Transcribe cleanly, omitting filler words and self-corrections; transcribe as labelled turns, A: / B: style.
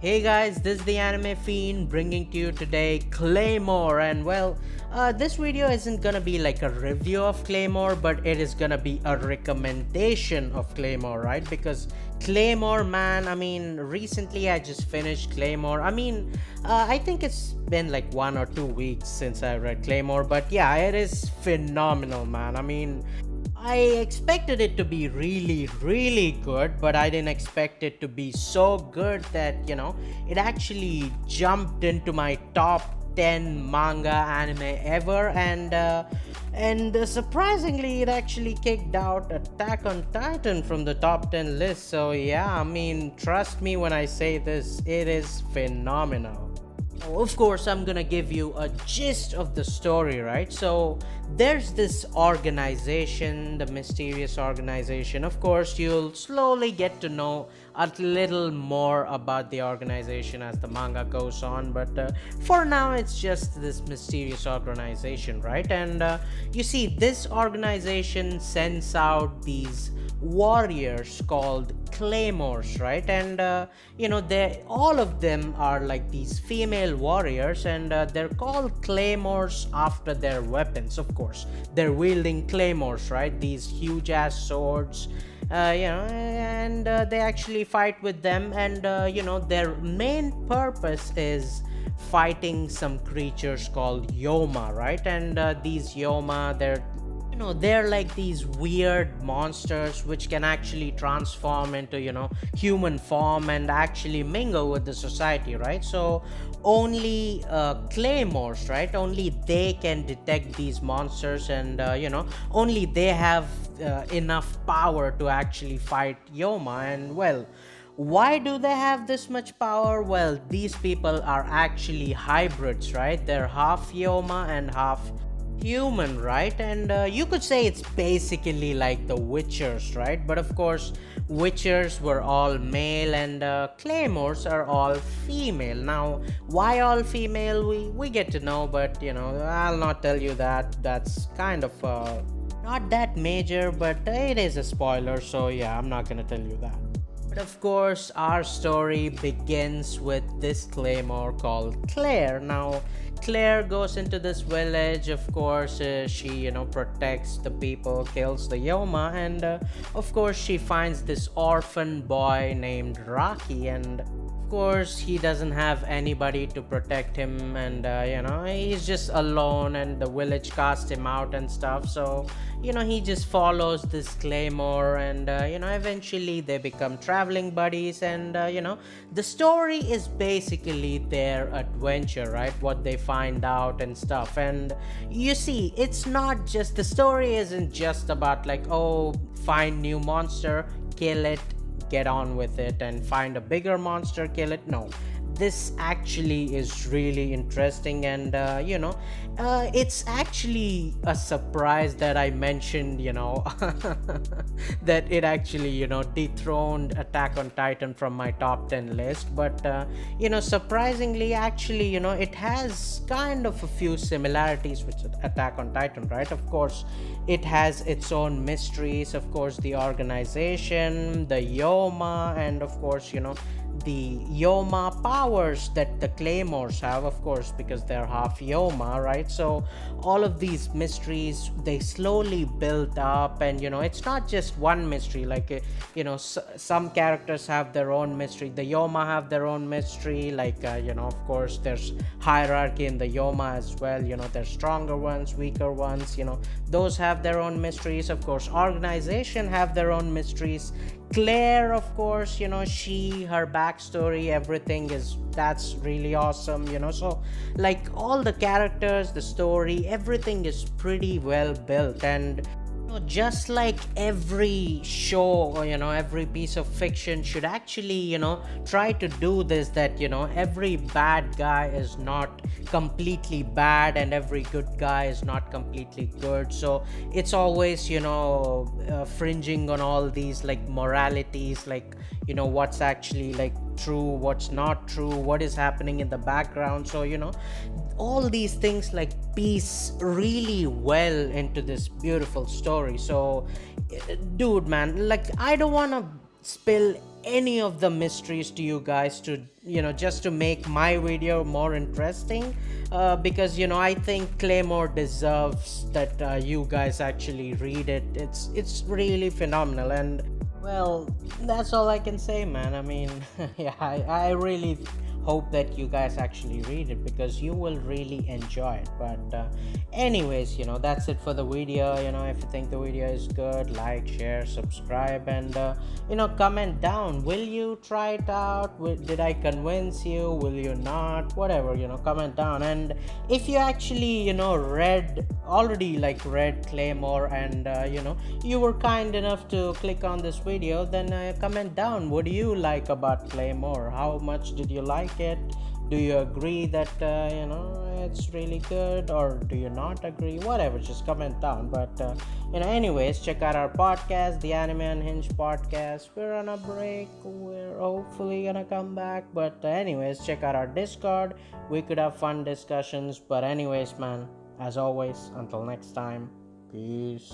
A: Hey guys, this is the Anime Fiend bringing to you today Claymore, and this video isn't gonna be like a review of Claymore, but it is gonna be a recommendation of Claymore, right? Because Claymore, man, recently I just finished Claymore. I think it's been like 1 or 2 weeks since I read Claymore, but yeah, it is phenomenal, man. I expected it to be really, really good, but I didn't expect it to be so good that, it actually jumped into my top 10 manga anime ever, and surprisingly, it actually kicked out Attack on Titan from the top 10 list. So, yeah, trust me when I say this, it is phenomenal. Of course, I'm gonna give you a gist of the story, right? So, there's this organization, the mysterious organization. Of course, you'll slowly get to know a little more about the organization as the manga goes on, but for now, it's just this mysterious organization, right? And you see, this organization sends out these warriors called claymores, right? And they all of them are like these female warriors, and they're called claymores after their weapons. Of course, they're wielding claymores, right? These huge ass swords, and they actually fight with them, and their main purpose is fighting some creatures called yoma, right? And these yoma, they're like these weird monsters which can actually transform into human form and actually mingle with the society, right? So only claymores, right, only they can detect these monsters, and only they have enough power to actually fight yoma. And why do they have this much power? Well, these people are actually hybrids, right? They're half yoma and half human, right? And you could say it's basically like the witchers, right? But of course, witchers were all male, and claymores are all female. Now, why all female, we get to know, but I'll not tell you that. That's kind of not that major, but it is a spoiler, so yeah, I'm not gonna tell you that. But of course, our story begins with this claymore called Claire. Now, Claire goes into this village. Of course, she protects the people, kills the yoma, and of course she finds this orphan boy named Rocky, and of course he doesn't have anybody to protect him, and he's just alone, and the village cast him out and stuff. So he just follows this claymore, and eventually they become traveling buddies, and the story is basically their adventure, right? What they find out and stuff. And you see, it's not just, the story isn't just about like, oh, find new monster, kill it, get on with it, and find a bigger monster, kill it. No, this actually is really interesting, and it's actually a surprise that I mentioned that it actually dethroned Attack on Titan from my top 10 list. But surprisingly, actually, it has kind of a few similarities with Attack on Titan, right? Of course, it has its own mysteries. Of course, the organization, the yoma, and of course the yoma powers that the claymores have, of course, because they're half yoma, right? So all of these mysteries, they slowly build up, and it's not just one mystery. Like some characters have their own mystery, the yoma have their own mystery, like of course there's hierarchy in the yoma as well. There's stronger ones, weaker ones, those have their own mysteries. Of course, organization have their own mysteries. Claire, of course, her backstory, everything that's really awesome. So like all the characters, the story, everything is pretty well built. And just like every show, or every piece of fiction should actually try to do this, that every bad guy is not completely bad, and every good guy is not completely good. So it's always fringing on all these like moralities, like what's actually like true, what's not true, what is happening in the background. So all these things like piece really well into this beautiful story. So dude, man, like I don't want to spill any of the mysteries to you guys, to just to make my video more interesting, because I think Claymore deserves that you guys actually read it. It's really phenomenal. And well, that's all I can say, man. I mean, yeah, I really hope that you guys actually read it, because you will really enjoy it. But anyways, that's it for the video. If you think the video is good, like, share, subscribe, and comment down. Will you try it out? Did I convince you? Will you not? Whatever, comment down. And if you actually read Claymore, and you were kind enough to click on this video, then comment down. What do you like about Claymore? How much did you like it? Do you agree that it's really good, or do you not agree? Whatever, just comment down. But anyways, check out our podcast, the Anime Unhinged podcast. We're on a break, we're hopefully gonna come back. But anyways, check out our Discord. We could have fun discussions. But anyways, man, as always, until next time, peace.